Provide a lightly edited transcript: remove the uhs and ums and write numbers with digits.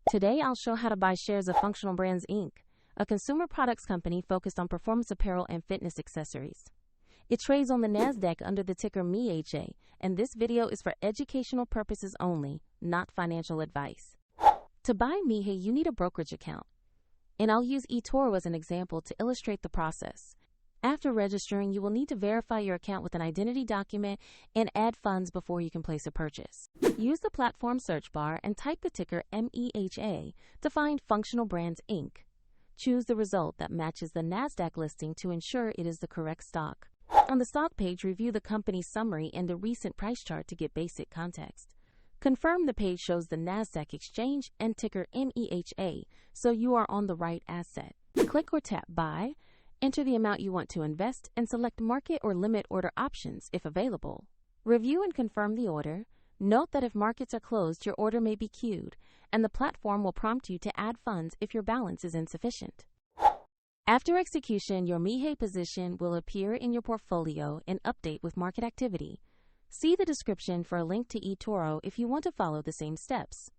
Today I'll show how to buy shares of Functional Brands Inc., a consumer products company focused on performance apparel and fitness accessories. It trades on the NASDAQ under the ticker MEHA, and this video is for educational purposes only, not financial advice. To buy MEHA, you need a brokerage account, and I'll use eToro as an example to illustrate the process. After registering, you will need to verify your account with an identity document and add funds before you can place a purchase. Use the platform search bar and type the ticker MEHA to find Functional Brands Inc. Choose the result that matches the NASDAQ listing to ensure it is the correct stock. On the stock page, review the company's summary and the recent price chart to get basic context. Confirm the page shows the NASDAQ exchange and ticker MEHA, so you are on the right asset. Click or tap Buy. Enter the amount you want to invest and select market or limit order options if available. Review and confirm the order. Note that if markets are closed, your order may be queued, and the platform will prompt you to add funds if your balance is insufficient. After execution, your MEHA position will appear in your portfolio and update with market activity. See the description for a link to eToro if you want to follow the same steps.